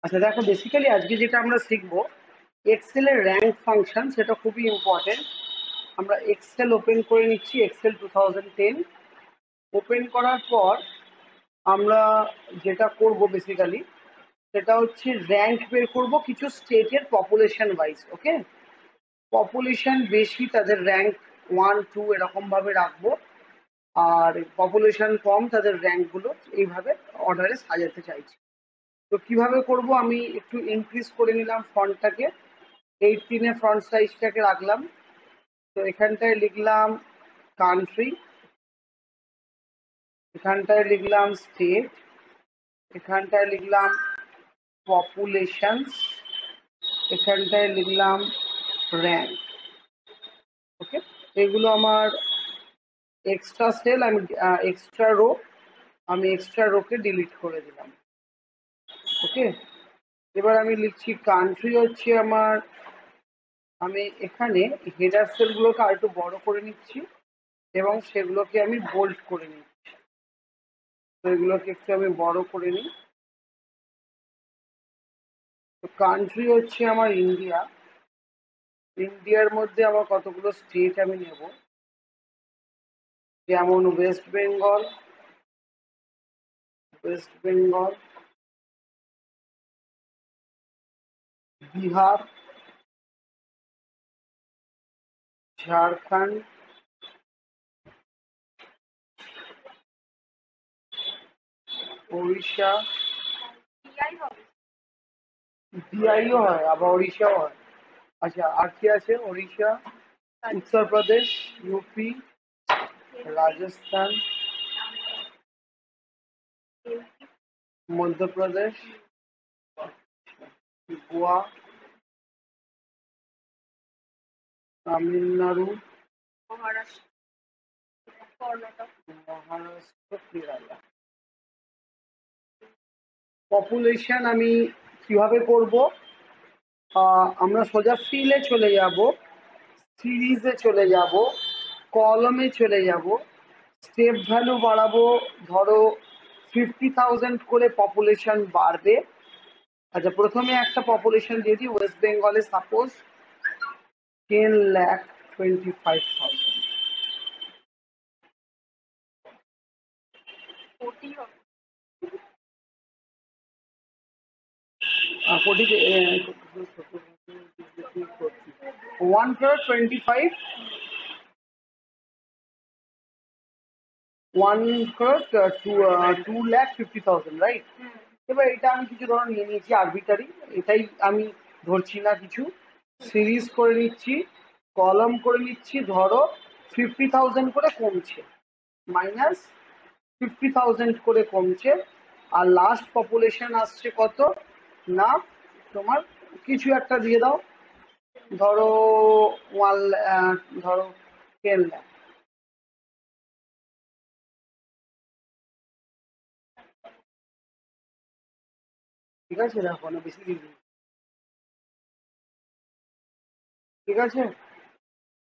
আচ্ছা দেখো, বেসিক্যালি আজকে যেটা আমরা শিখবো এক্সেল এর র্যাঙ্ক ফাংশন, সেটা খুবই ইম্পর্টেন্ট। আমরা এক্সেল ওপেন করে নিচ্ছি, এক্সেল 2010 ওপেন করার পর আমরা যেটা করব বেসিক্যালি সেটা হচ্ছে র্যাঙ্ক বের করব কিছু স্টেটের পপুলেশন ওয়াইজ। ওকে, পপুলেশন বেশি তাদের র্যাঙ্ক 1 2 এরকম ভাবে রাখবো, আর পপুলেশন কম তাদের র্যাঙ্কগুলো এইভাবে অর্ডারে সাজাতে চাইছি। তো কিভাবে করব, আমি একটু ইনক্রিজ করে নিলাম ফন্টটাকে, 18 ফ্রন্ট সাইজটাকে রাখলাম। তো এখানটায় লিখলাম কান্ট্রি, এখানটায় লিখলাম স্টেট, এখানটায় লিখলাম পপুলেশনস, এখানটায় লিখলাম র্যাঙ্ক। ওকে, এগুলো আমার এক্সট্রা সেল, আমি এক্সট্রা রো, আমি এক্সট্রা রোকে ডিলিট করে দিলাম। ওকে, এবার আমি লিখছি কান্ট্রি হচ্ছে আমার, আমি এখানে হেডার সেলগুলোকে আর একটু বড় করে নিচ্ছি এবং সেগুলোকে আমি বোল্ড করে নিচ্ছি। তো এগুলোকে একটু আমি বড় করে নিই। তো কান্ট্রি হচ্ছে আমার ইন্ডিয়া, ইন্ডিয়ার মধ্যে আমার কতগুলো স্টেট আমি নেব, যেমন ওয়েস্ট বেঙ্গল, ওয়েস্ট বেঙ্গল, বিহার, ঝাড়খণ্ড, উড়িষ্যা, বিআইও হয় আবার উড়িষ্যাও হয়। আচ্ছা, আর কি আছে? উড়িষ্যা, উত্তরপ্রদেশ, ইউপি, রাজস্থান, মধ্যপ্রদেশ, গোয়া, তামিলনাড়ু, মহারাষ্ট্র, কেরালা। পপুলেশন আমি কিভাবে করব, আমরা সোজা ফিলে চলে যাব, সিরিজে চলে যাব, কলমে চলে যাব, স্টেপ ভ্যালু বাড়াবো। ধরো 50,000 করে পপুলেশন বাড়বে। আচ্ছা, প্রথমে একটা পপুলেশন দিয়ে দিই, ওয়েস্ট বেঙ্গলে সাপোজ 10,25,000। কোটি 1 crore 25, 1 crore 2 lakh 50,000, রাইট? এবার এটা আমি কিছু ধরো নিয়ে নিয়েছি আরবিটারি, এটাই আমি ধরছি না কিছু, সিরিজ করে নিচ্ছি, কলম করে নিচ্ছি। ধরো 50,000 করে কমছে, মাইনাস 50,000 করে কমছে, আর লাস্ট পপুলেশন আসছে কত না, তোমার কিছু একটা দিয়ে দাও, ধরো 1, ধরো 10 লাখ। ঠিক আছে, দেখো না বেশি দিন, ঠিক আছে।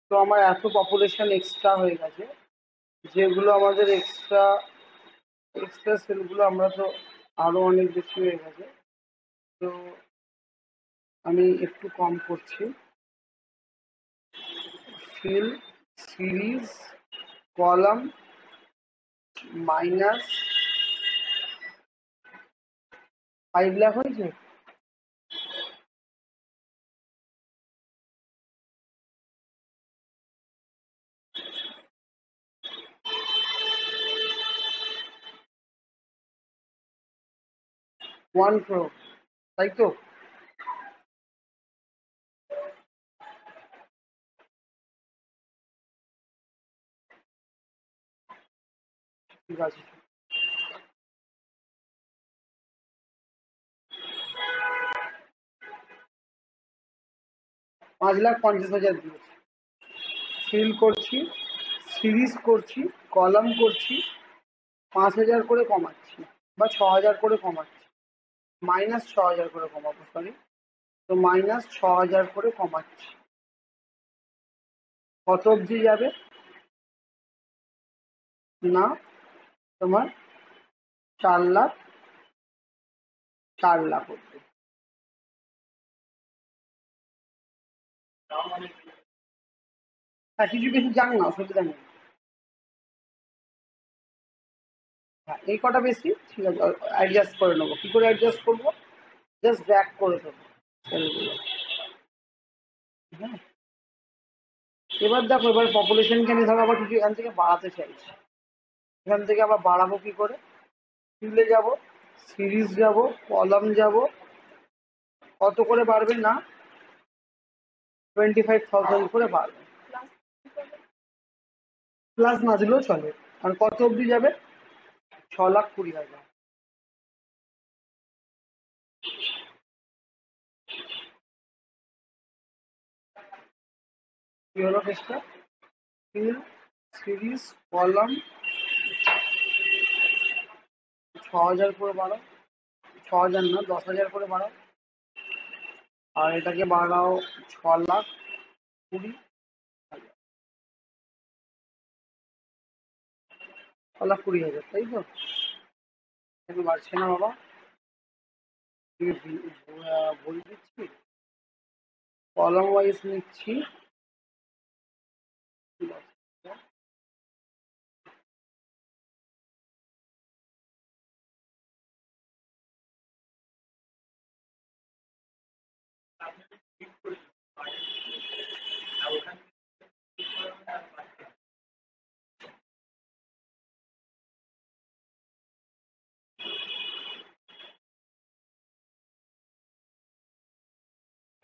তো আমার এত পপুলেশন এক্সট্রা হয়ে গেছে, যেগুলো আমাদের এক্সট্রা এক্সট্রা সেলগুলো আমরা তো আরো অনেক বেশি হয়ে গেছে। তো আমি একটু কম করছি, fill, series, column, minus 5 lakh হয়েছে। 1 crore, তাই তো? ঠিক আছে, 5,50,000 দিয়েছি। ফিল করছি, সিরিজ করছি, কলাম করছি, 5,000 করে কমাচ্ছি বা 6,000 করে কমাচ্ছি, মাইনাস 6,000 করে কমাবো, সরি। তো মাইনাস 6,000 করে কমাচ্ছি, কত অবধি যাবে না, তোমার 4 লাখ, 4 লাখ অবধি। হ্যাঁ, কিছু কিছু যাক না, অসুবিধা নেই। হ্যাঁ, এই কটা বেশি, ঠিক আছে, অ্যাডজাস্ট করে নেবো। কি করে অ্যাডজাস্ট করবো? জাস্ট ব্যাক করে দেবো সেলগুলো। হ্যাঁ, এবার দেখো, এবার পপুলেশনকে আমি ধরো আবার কিছু এখান থেকে বাড়াতে চাইছি। এখান থেকে আবার বাড়াবো কি করে? ফিল্ডে যাব, সিরিজ যাব, কলাম যাব। কত করে বাড়বে না, 25,000 করে বাড়বে। প্লাস না দিলেও চলে। আর কত অবধি যাবে? 6,20,000। কি হলো কেসটা? ফিল্ড, সিরিজ, কলাম 6,000 করে বাড়াও। 6,000 না, 10,000 করে বাড়াও। আর এটাকে বাড়াও 6,20,000। 6,20,000, তাই তো? কেন বাড়ছে না বাবা? বলে দিচ্ছি, কলাম ওয়াইজ নিচ্ছি।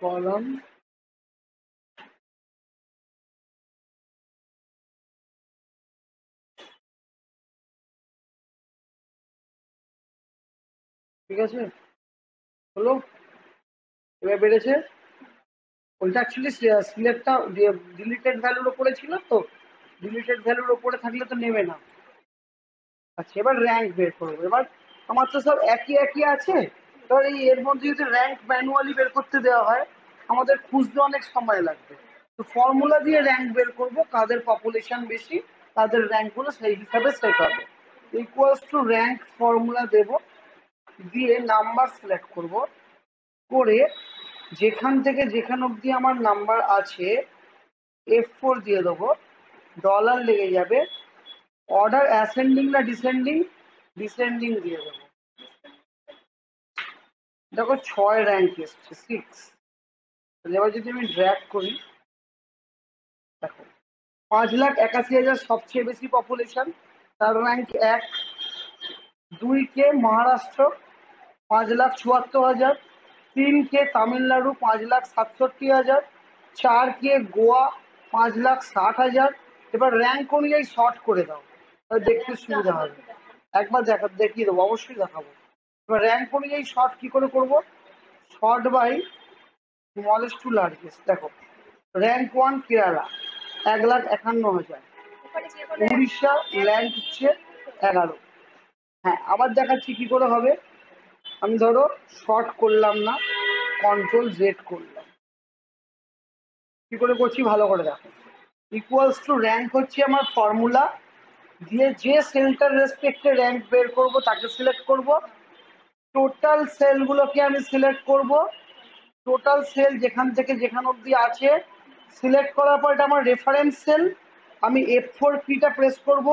কলাম, ঠিক আছে, হলো। এবার বেড়েছে। ওইটা অ্যাকচুয়ালি সিলেক্টটা ডিলিটেড ভ্যালুর ওপরে ছিল তো, ডিলিটেড ভ্যালুর ওপরে থাকলে তো নেবে না। আচ্ছা, এবার র্যাঙ্ক বের করবো। এবার আমার তো সব একই একই আছে। এবার এর মধ্যে যদি র্যাঙ্ক ম্যানুয়ালি বের করতে দেওয়া হয়, আমাদের খুঁজতে অনেক সময় লাগবে। তো ফর্মুলা দিয়ে র্যাঙ্ক বের করবো, কাদের পপুলেশন বেশি তাদের র্যাঙ্কগুলো সেই হিসাবে সেট হবে। ইকুয়ালস টু র্যাঙ্ক ফর্মুলা দেব, দিয়ে নাম্বার সিলেক্ট করব, করে যেখান থেকে যেখান অবধি আমার নাম্বার আছে F4 দিয়ে দেবো, ডলার লেগে যাবে। অর্ডার অ্যাসেন্ডিং না ডিসেন্ডিং? ডিসেন্ডিং দিয়ে দেবো। দেখো 6 র্যাঙ্ক এসছে, 6। এবার যদি আমি ড্র্যাগ করি, দেখো 5,81,000 সবচেয়ে বেশি পপুলেশন, তার র্যাঙ্ক 1। 2 কে মহারাষ্ট্র 5,74,000। 3 কে তামিলনাড়ু 5,67,000। 4 কে গোয়া 5,60,000। এবার র্যাঙ্ক অনুযায়ী শর্ট করে দাও, তাহলে দেখতে সুবিধা হবে। একবার দেখিয়ে দেবো, অবশ্যই দেখাবো। এবার র্যাঙ্ক অনুযায়ী শর্ট কি করে করব? Sort by smallest to largest. দেখো, র্যাঙ্ক 1 কেরালা 1,51,000। উড়িষ্যা র্যাঙ্ক হচ্ছে 11। হ্যাঁ, আবার দেখাচ্ছি কি করে হবে। আমি ধরো শর্ট করলাম না, কন্ট্রোল জেড করলাম। কি করে করছি ভালো করে দেখো। ইকুয়ালস টু র্যাঙ্ক হচ্ছে আমার ফর্মুলা, দিয়ে যে সেলটার রেসপেক্টে র্যাঙ্ক বের করব তাকে সিলেক্ট করব। টোটাল সেলগুলোকে আমি সিলেক্ট করব। টোটাল সেল যেখান থেকে যেখান অবধি আছে সিলেক্ট করার পর, এটা আমার রেফারেন্স সেল। আমি F4 কিটা প্রেস করব,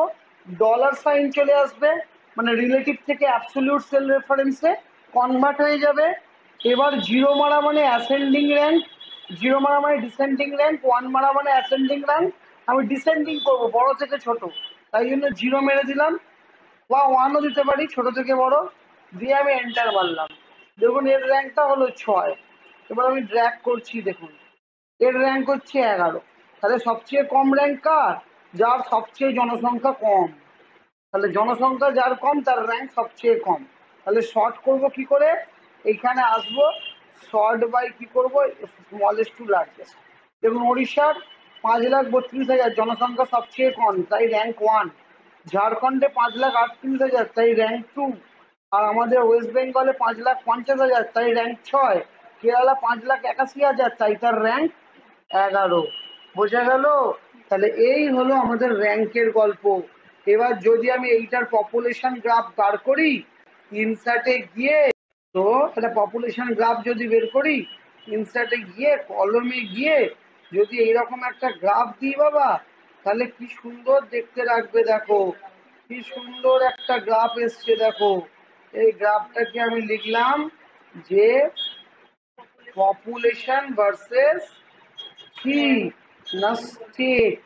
ডলার সাইন চলে আসবে, মানে রিলেটিভ থেকে অ্যাবসলিউট সেল রেফারেন্সে কনভার্ট হয়ে যাবে। এবার জিরো মারা মানে অ্যাসেন্ডিং র্যাঙ্ক, জিরো মারা মানে ডিসেন্ডিং র্যাঙ্ক, 1 মারা মানে অ্যাসেন্ডিং র্যাঙ্ক। আমি ডিসেন্ডিং করব বড় থেকে ছোট, তাই জন্য জিরো মেরে দিলাম, বা 1ও দিতে পারি ছোট থেকে বড়। দিয়ে আমি এন্টার মারলাম। দেখুন এর র্যাঙ্কটা হলো 6। এবার আমি ড্র্যাগ করছি, দেখুন এর র্যাঙ্ক হচ্ছে 11। তাহলে সবচেয়ে কম র্যাঙ্ক কার? যার সবচেয়ে জনসংখ্যা কম। তাহলে জনসংখ্যা যার কম তার র্যাঙ্ক সবচেয়ে কম। তাহলে শর্ট করব কি করে? এইখানে আসবো, শর্ট বাই কি করব, স্মলেস্ট টু লার্জেস্ট। দেখুন উড়িষ্যার 5,32,000 জনসংখ্যা সবচেয়ে কম, তাই র্যাঙ্ক 1। ঝাড়খণ্ডে 5,38,000 তাই র্যাঙ্ক 2। আর আমাদের ওয়েস্ট বেঙ্গলে 5,50,000 তাই র্যাঙ্ক 6। কেরালা 5,81,000 তাই তার র্যাঙ্ক 11। বোঝা গেল? তাহলে এই হলো আমাদের র্যাঙ্কের গল্প। এবার যদি আমি এইটার পপুলেশন গ্রাফ বার করি, ইনসার্টে গিয়ে, তো একটা পপুলেশন গ্রাফ যদি বের করি, ইনসার্টে গিয়ে কলমে গিয়ে যদি এইরকম একটা গ্রাফ দিই বাবা, তাহলে কি সুন্দর দেখতে লাগবে। দেখো কি সুন্দর একটা গ্রাফ এসছে। দেখো এই গ্রাফটাকে আমি লিখলাম যে পপুলেশন ভার্সেস কি না স্টেট,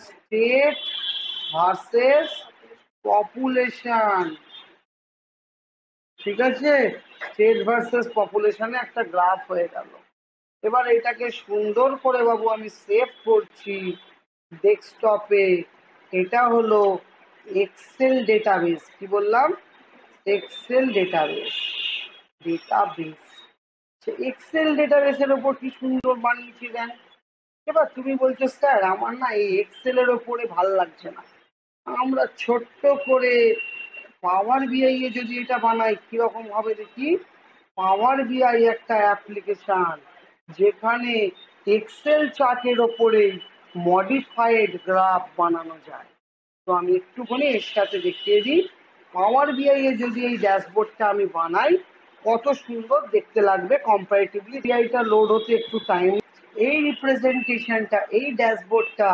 স্টেট ভার্সেস পপুলেশন। ঠিক আছে, স্টেট ভার্সেস পপুলেশনে একটা গ্রাফ হয়ে গেল। এবার এটাকে সুন্দর করে বাবু আমি সেভ করছি ডেস্কটপে। এটা হলো এক্সেল ডেটাবেস। কি বললাম? Excel database. ডেটাবেস, এক্সেল ডেটাবেসের ওপর কি সুন্দর বানিয়েছি দেন। এবার তুমি বলছো স্যার আমার না এই এক্সেলের ওপরে ভাল লাগছে না, আমরা ছোট্ট করে পাওয়ার বিআই এ যদি এটা বানাই কিরকম হবে দেখি। পাওয়ার বিআই একটা অ্যাপ্লিকেশন যেখানে এক্সেল চার্টের ওপরে মডিফাইড গ্রাফ বানানো যায়। তো আমি একটুখানি এর সাথে দেখিয়ে দিই, পাওয়ার বিআই এ যদি এই ড্যাশবোর্ডটা আমি বানাই কত সুন্দর দেখতে লাগবে কম্পারেটিভলি। বিআইটা লোড হতে একটু টাইম। এই রিপ্রেজেন্টেশনটা, এই ড্যাশবোর্ডটা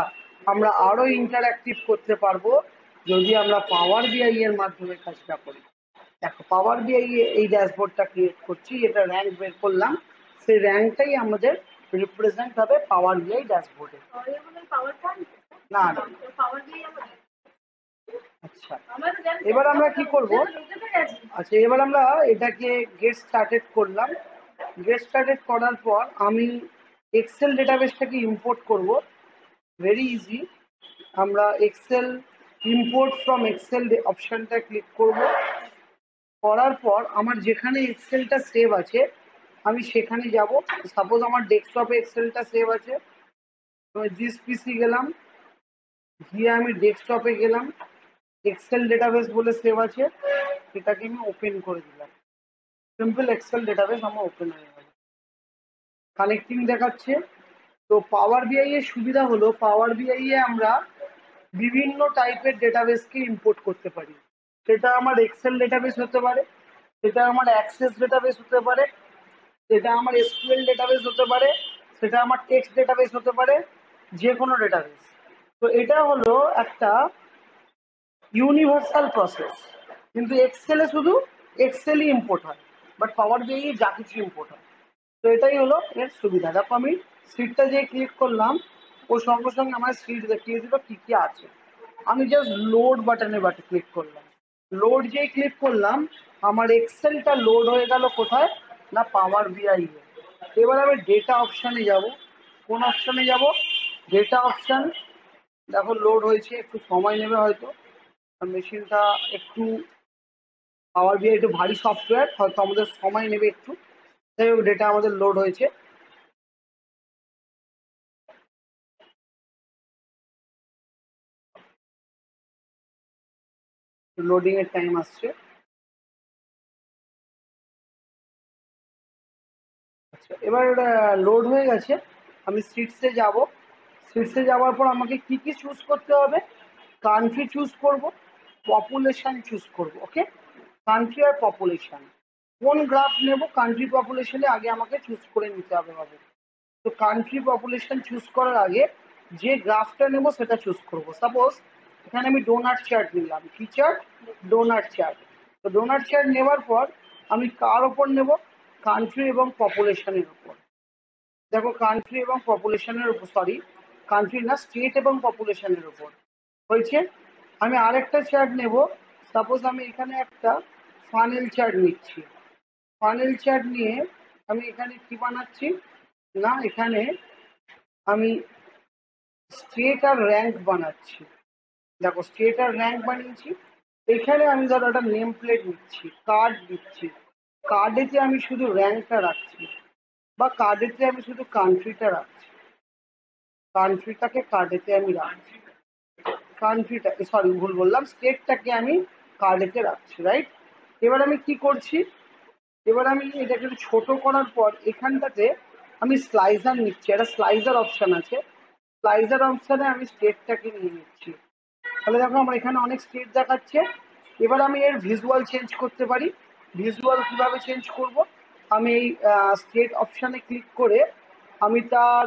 আমরা আরো ইন্টারঅ্যাক্টিভ করতে পারবো যদি আমরা পাওয়ার বিআই এর মাধ্যমে কাজটা করি। দেখো পাওয়ার বিআই এই ড্যাশবোর্ডটা ক্রিয়েট করছি, এটা র্যাঙ্ক বের করলাম, সেই র্যাঙ্কটাই আমাদের রিপ্রেজেন্ট হবে পাওয়ার বিআই ড্যাশবোর্ডে। না না, আচ্ছা এবার আমরা কি করব। আচ্ছা এবার আমরা এটাকে গেট স্টার্টেড করলাম। গেট স্টার্টেড করার পর আমি এক্সেল ডেটাবেসটাকে ইম্পোর্ট করব। ভেরি ইজি, আমরা এক্সেল ইম্পোর্ট ফ্রম এক্সেল অপশনটা ক্লিক করব। করার পর আমার যেখানে এক্সেলটা সেভ আছে আমি সেখানে যাব। সাপোজ আমার ডেস্কটপে এক্সেলটা সেভ আছে, আমি দিস পিসি গেলাম, গিয়ে আমি ডেস্কটপে গেলাম, এক্সেল ডেটাবেস বলে সেভ আছে, এটাকে আমি ওপেন করে দিলাম। সিম্পল এক্সেল ডেটাবেস আমার ওপেন হয়ে গেল, কানেক্টিং দেখাচ্ছে। তো পাওয়ার বিআই এর সুবিধা হলো পাওয়ার বিআই এ আমরা বিভিন্ন টাইপের ডেটাবেসকে ইম্পোর্ট করতে পারি। সেটা আমার এক্সেল ডেটাবেস হতে পারে, সেটা আমার অ্যাক্সেস ডেটাবেস হতে পারে, সেটা আমার এসকিউএল ডেটাবেস হতে পারে, সেটা আমার টেক্সট ডেটাবেস হতে পারে, যে কোনো ডেটাবেস। তো এটা হলো একটা ইউনিভার্সাল প্রসেস। কিন্তু এক্সেলে শুধু এক্সেলই ইম্পোর্ট হয়, বাট পাওয়ার বিআই যা কিছু ইম্পোর্ট হয়। তো এটাই হলো এর সুবিধা। দেখো আমি সিটটা যে ক্লিক করলাম ও সঙ্গে সঙ্গে আমার সিট দেখিয়ে দিল কি কি আছে। আমি জাস্ট লোড বাটনে ক্লিক করলাম, লোড যেই ক্লিক করলাম আমার এক্সেলটা লোড হয়ে গেল কোথায় না পাওয়ার বিআই এ। এবার আমি ডেটা অপশানে যাব। কোন অপশানে যাব? Data option. দেখো লোড হয়েছে, একটু সময় নেবে হয়তো, মেশিনটা একটু, পাওয়ার বিআই একটু ভারী সফটওয়্যার, হয়তো আমাদের সময় নেবে একটু। যাই হোক ডেটা আমাদের লোড হয়েছে। লোডিং এর টাইম আসছে। আচ্ছা এবার লোড হয়ে গেছে, আমি সিটসে যাব। সিটসে যাওয়ার পর আমাকে কি কি চুজ করতে হবে? কান্ট্রি চুজ করব, পপুলেশন চুজ করব। ওকে, কান্ট্রি আর পপুলেশন, কোন গ্রাফ নেব কান্ট্রি পপুলেশনে আগে আমাকে চুজ করে নিতে হবে বাবু। তো কান্ট্রি পপুলেশন চুজ করার আগে যে গ্রাফটা নেব সেটা চুজ করব। সাপোজ এখানে আমি ডোনাট চার্ট নিলাম। কি চার্ট? Donut chart. তো ডোনাট চার্ট নেওয়ার পর আমি কার ওপর নেব? কান্ট্রি এবং পপুলেশনের উপর। দেখো কান্ট্রি এবং পপুলেশনের উপর, সরি কান্ট্রি না, স্টেট এবং পপুলেশনের উপর হয়েছে। আমি আরেকটা চার্ট নেব। সাপোজ আমি এখানে একটা ফানেল চার্ট নিচ্ছি। ফানেল চার্ট নিয়ে আমি এখানে কি বানাচ্ছি না, এখানে আমি স্টেট আর র্যাঙ্ক বানাচ্ছি। দেখো স্টেট আর র্যাঙ্ক বানিয়েছি। এখানে আমি ধরো একটা নেম প্লেট নিচ্ছি, কার্ড দিচ্ছি, কার্ডেতে আমি শুধু র্যাঙ্কটা রাখছি, বা কার্ডেতে আমি শুধু কান্ট্রিটা রাখছি, কান্ট্রিটাকে কার্ডেতে আমি রাখছি, কান্ট্রিটা সরি ভুল বললাম, স্টেটটাকে আমি কার্ডেতে রাখছি, রাইট। এবার আমি কি করছি, এবার আমি এটাকে একটু ছোট করার পর এখানটাতে আমি স্লাইজার নিচ্ছি, একটা স্লাইজার অপশান আছে, স্লাইজার অপশানে আমি স্টেটটাকে নিয়ে নিচ্ছি। তাহলে দেখো আমার এখানে অনেক স্টেট দেখাচ্ছে। এবার আমি এর ভিজুয়াল চেঞ্জ করতে পারি। ভিজুয়াল কিভাবে চেঞ্জ করব? আমি এই স্টেট অপশানে ক্লিক করে আমি তার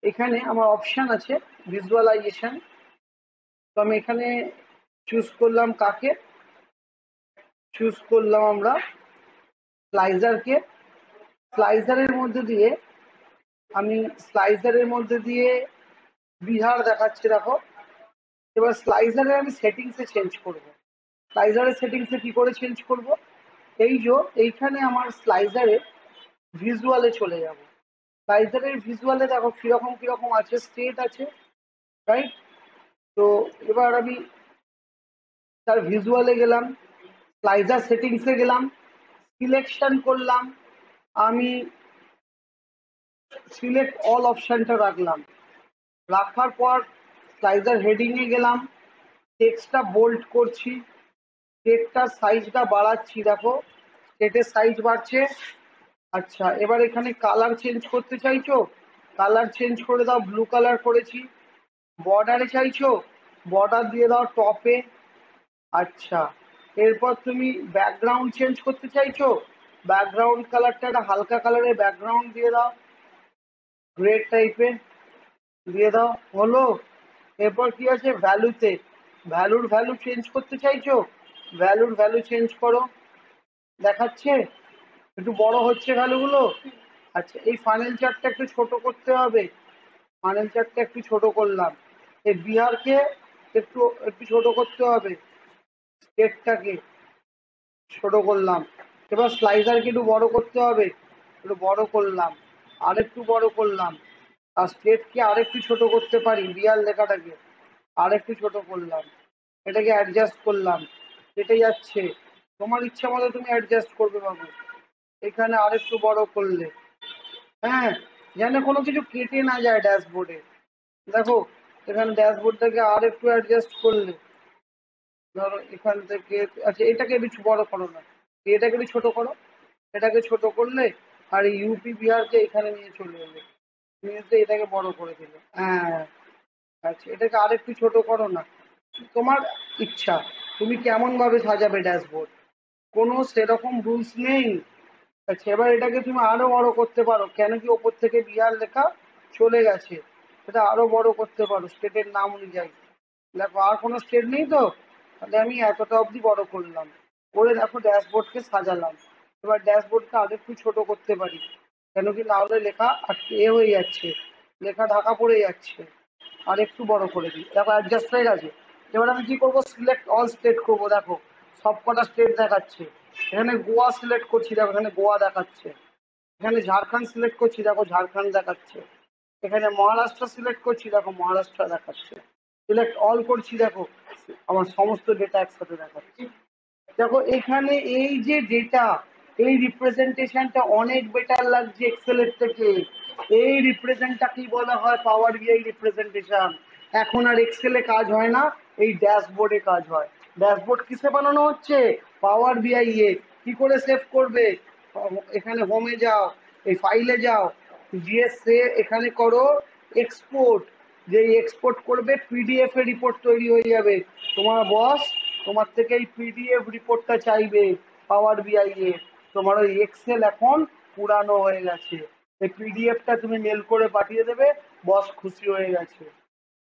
এখানে আমার অপশান আছে ভিজুয়ালাইজেশন, তো আমি এখানে চুজ করলাম কাকে, চুজ করলাম আমরা স্লাইজারকে। স্লাইজারের মধ্যে দিয়ে আমি বিহার দেখাচ্ছে দেখো। এবার স্লাইজারে আমি সেটিংসে চেঞ্জ করব। স্লাইজারের সেটিংসে কি করে চেঞ্জ করব, এই যে এইখানে আমার স্লাইজারে ভিজুয়ালে চলে যাব। স্লাইজারের ভিজুয়ালে দেখো কিরকম কিরকম আছে, স্টেট আছে, রাইট? তো এবার আমি তার ভিজুয়ালে গেলাম, স্লাইজার সেটিংসে গেলাম, সিলেকশন করলাম, আমি সিলেক্ট অল অপশনটা রাখলাম। রাখার পর স্লাইজার হেডিংয়ে গেলাম, টেক্সটটা বোল্ড করছি, টেক্সটার সাইজটা বাড়াচ্ছি, দেখো টেক্সটের সাইজ বাড়ছে। আচ্ছা, এবার এখানে কালার চেঞ্জ করতে চাইছো, কালার চেঞ্জ করে দাও, ব্লু কালার করেছি। বর্ডারে চাইছো, বর্ডার দিয়ে দাও টপে। আচ্ছা, এরপর তুমি ব্যাকগ্রাউন্ড চেঞ্জ করতে চাইছো, ব্যাকগ্রাউন্ড কালারটা একটা হালকা কালারের ব্যাকগ্রাউন্ড দিয়ে দাও, গ্রে টাইপের দিয়ে দাও, হলো? এরপর কি আছে, ভ্যালুতে, ভ্যালু চেঞ্জ করতে চাইছো, ভ্যালু চেঞ্জ করো, দেখাচ্ছে একটু বড় হচ্ছে ভ্যালুগুলো। আচ্ছা, এই ফানেল চার্টটা একটু ছোট করতে হবে, ফানেল চার্টটা একটু ছোট করলাম। এই বিহারকে একটু একটু ছোট করতে হবে, স্টেটটাকে ছোট করলাম। এবার স্লাইসারকে একটু বড় করতে হবে, একটু বড় করলাম, আরেকটু বড় করলাম। আর স্টেটকে আরেকটু ছোট করতে পারি, বিহার লেখাটাকে আরেকটু ছোট করলাম, এটাকে অ্যাডজাস্ট করলাম, কেটে যাচ্ছে, তোমার ইচ্ছা মতো তুমি অ্যাডজাস্ট করবে বাবু। এখানে আরেকটু বড় করলে, হ্যাঁ, যেন কোনো কিছু কেটে না যায় ড্যাশবোর্ডে। দেখো এখানে ড্যাশবোর্ডটাকে আর একটু অ্যাডজাস্ট করলে, ধরো এখান থেকে, আচ্ছা এটাকে একটু বড় করো না, এটাকে একটু ছোট করো, এটাকে ছোট করলে, আর এই ইউপি বিহারকে এখানে নিয়ে চলে এলে, নিয়ে এসে এটাকে বড় করে দিলে, হ্যাঁ। আচ্ছা, এটাকে আরেকটু ছোট করো না, তোমার ইচ্ছা তুমি কেমন ভাবে সাজাবে ড্যাশবোর্ড, কোনো সেরকম রুলস নেই। আচ্ছা, এবার এটাকে তুমি আরো বড় করতে পারো, কেন কি ওপর থেকে বিহার লেখা চলে গেছে, এটা আরো বড় করতে পারো স্টেটের নাম অনুযায়ী। দেখো আর কোনো স্টেট নেই তো, তাহলে আমি এতটা অবধি বড় করলাম, করে দেখো ড্যাশবোর্ডকে সাজালাম। এবার ড্যাশবোর্ডকে আরেকটু ছোট করতে পারি, কেন কি না হলে লেখা আটকে হয়ে যাচ্ছে, লেখা ঢাকা পড়ে যাচ্ছে। আর একটু বড় করে দিই, দেখো অ্যাডজাস্ট হয়ে গেছে। এবার আমি কি করবো, সিলেক্ট অল স্টেট করবো, দেখো সব কটা স্টেট দেখাচ্ছে। এখানে গোয়া সিলেক্ট করছি, দেখো এখানে গোয়া দেখাচ্ছে। এখানে ঝাড়খণ্ড সিলেক্ট করছি, দেখো ঝাড়খণ্ড দেখাচ্ছে। এখানে মহারাষ্ট্র সিলেক্ট করছি, দেখো মহারাষ্ট্র দেখাচ্ছে। সিলেক্ট অল করছি, দেখো আমার সমস্ত ডেটা একসাথে দেখাচ্ছে। দেখো এখানে এই যে ডেটা, এই রিপ্রেজেন্টেশনটা অনেক বেটার লাগছে এক্সেলের থেকে। এই রিপ্রেজেন্টটাকেই বলা হয় পাওয়ার বিআই রিপ্রেজেন্টেশন। এখন আর এক্সেলে কাজ হয় না, এই ড্যাশবোর্ডে কাজ হয়। ড্যাশবোর্ড কিসে বানানো হচ্ছে, পাওয়ার বিআই এ। কি করে সেভ করবে, এখানে হোমে যাও, এই ফাইলে যাও, গিয়ে সে এখানে করো এক্সপোর্ট, যে এক্সপোর্ট করবে পিডিএফ এ রিপোর্ট তৈরি হয়ে যাবে। তোমার বস তোমার থেকে এই পিডিএফ রিপোর্টটা চাইবে পাওয়ার বিআই এ। তোমার ওই এক্সেল এখন পুরানো হয়ে গেছে, এই পিডিএফটা তুমি মেল করে পাঠিয়ে দেবে, বস খুশি হয়ে গেছে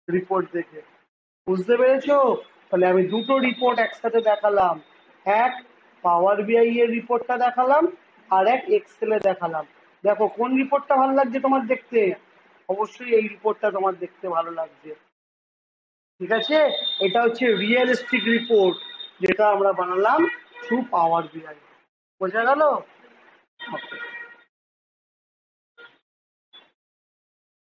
রিপোর্ট দেখে। বুঝতে পেরেছো? তাহলে আমি দুটো রিপোর্ট একসাথে দেখালাম, এক পাওয়ার বিআই এর রিপোর্টটা দেখালাম, আর এক এক্সেলে দেখালাম। দেখো কোন রিপোর্টটা ভালো লাগছে তোমার দেখতে, অবশ্যই এই রিপোর্টটা তোমার দেখতে ভালো লাগছে। ঠিক আছে, এটা হচ্ছে রিয়েলিস্টিক রিপোর্ট, যেটা আমরা বানালাম থ্রু পাওয়ার বিআই। বোঝা গেল?